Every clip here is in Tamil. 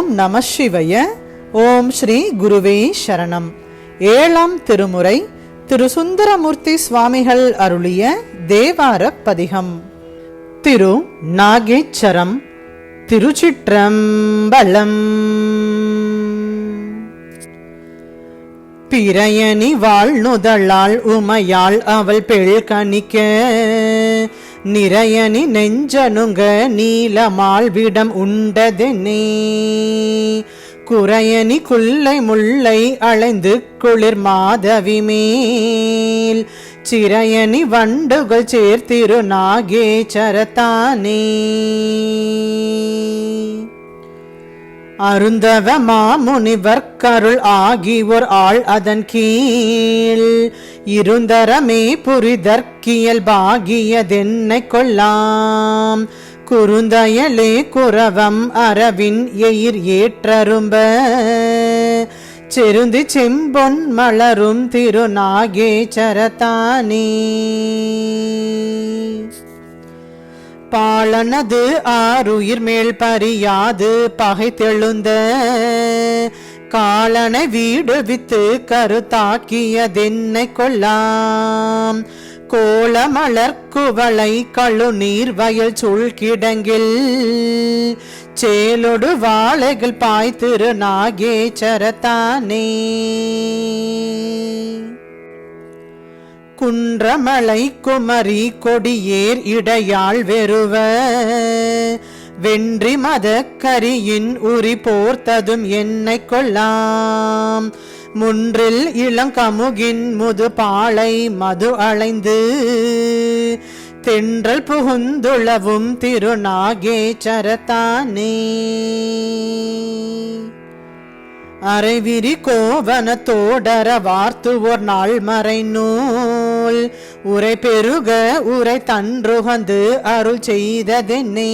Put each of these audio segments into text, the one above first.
ஓம் நம சிவாய. ஓம் ஸ்ரீ குருவே சரணம். ஏழாம் திருமுறை திரு சுந்தரமூர்த்தி சுவாமிகள் அருளிய தேவார பதிகம். திரு நாகேச்சரம். திருச்சிற்றம்பலம். பிறையணி வாழ்நுதலாள் உமையாள் அவள் பெள் கணிக்க நிறையணி நெஞ்சனுங்க நீலமாள் விடம் உண்டதென்னே குறையணி குல்லை முல்லை அலைந்து குளிர் மாதவி மேல் சிறையணி வண்டுகள் சேர்த்திரு நாகேச்சரத்தானே அருந்தவ மாமுனிவர்க்கருள் ஆகி ஓர் ஆள் அதன் கீழ் இருந்தரமே புரிதற்கியல் பாகியதென்னை கொல்லாம் குறுந்தயலே குரவம் அரவின் எயிர் ஏற்றரும்ப செருந்தி செம்பொன் மலரும் திரு நாகேச்சரத்தானே பாலனது ஆறுயிர் மேல் பறியாது பகை தெழுந்த காலனை வீடு வித்து கருத்தாக்கியதென்னை கொல்லாம் கோலமலர் குவளை கழுநீர் வயல் சூழ்கிடங்கில் சேலொடு வாழைகள் பாய் திரு நாகேச்சரத்தானே குன்றமலை குமரி கொடியேர் இடையாள் வெறுவ வென்றி மத கரியின் உரி போர்த்ததும் என்னை கொல்லாம் முன்றில் இளங்கமுகின் முது பாளை மது அலைந்து தென்றல் புகுந்துளவும் திரு நாகேச்சரத்தானே அரைவிரி கோவன தோடர வார்த்து ஓர் நாள் மறை நூல் உரை பெருக உரை தன்றுகந்து அருள் செய்ததென்னே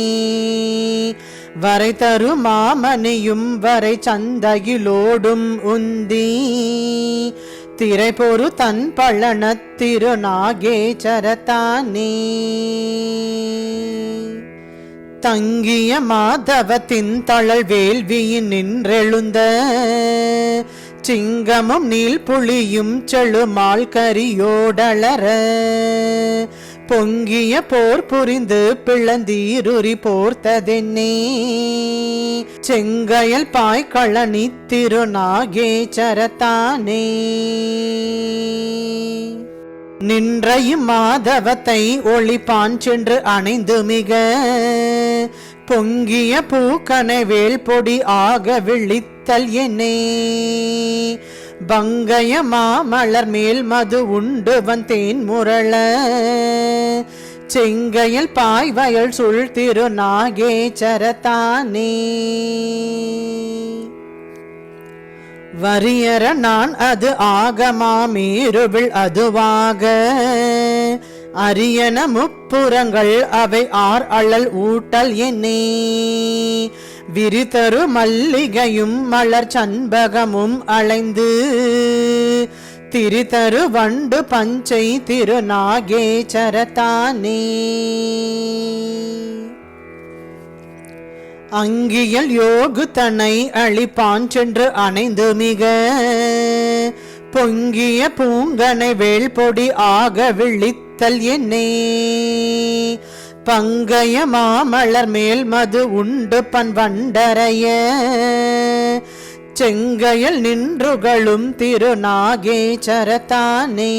வரை தரு மாமணியும் வரை சந்தகிலோடும் உந்தி திரை பொறு தன் பழன திரு நாகேச்சரத்தானே தங்கிய மாதவத்தின் தளல் வேள்வியின் நின்றெழுந்த சிங்கமும் நீல் புலியும் செழுமால் கரியோடளர பொங்கிய போர் புரிந்து பிளந்தீருரி போர்த்ததென்னே செங்கையல் பாய் களனி திரு நாகேச்சரத்தானே நின்றையும் மாதவத்தை ஒளிப்பான் சென்று அணைந்து மிக பொங்கிய பூக்கனை வேல் பொடி ஆக விழித்தல் என்னே பங்கய மாமலர் மேல் மது உண்டு வந்தேன் முரள செங்கையல் பாய் வயல் சுள் திரு நாகேச்சரத்தானே வரியற நான் அது ஆகமாமீருவில் அதுவாக அரியன முப்புறங்கள் அவை ஆர் அழல் ஊட்டல் என்னே விரிதரு மல்லிகையும் மலர் சண்பகமும் அலைந்து திரிதரு வண்டு பஞ்சை திரு நாகேச்சரத்தானே அங்கியல் யோகு தன்னை அழிப்பான் சென்று அணைந்து மிக பொங்கிய பூங்கனை வேல் பொடி ஆக விழித்தல் என்னே பங்கய மாமலர் மேல் மது உண்டு பன் வண்டரைய செங்கையல் நின்றுகளும் திரு நாகேச்சரத்தானே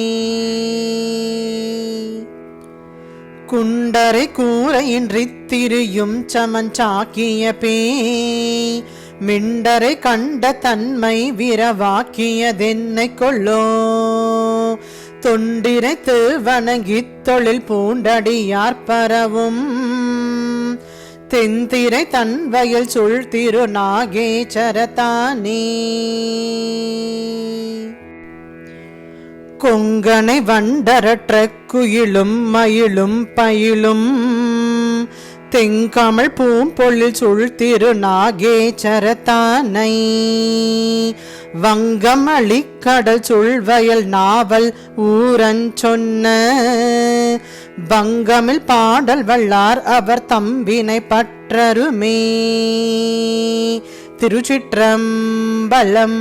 குண்டரை கூரையின்றி திரியும் சமஞ்சாக்கிய பே மிண்டரை கண்ட தன்மை விரவாக்கியதென்னை கொள்ளோ தொண்டிரைத்து வணங்கித் தொழில் பூண்டடியார் பரவும் தென்திரை தன் வயல் சுள் திரு நாகேச்சரத்தானே கொங்கனை வண்டரற்ற குயிலும் மயிலும் பயிலும் தெங்கமள் பூம்பொழில் சுள் திரு நாகேச்சரத்தானை வங்கமளி கடல் சுள்வயல் நாவல் ஊரன் சொன்ன வங்கமில் பாடல் வல்லார் அவர் தம்பினை பற்றருமே திருச்சிற்றம்பலம்.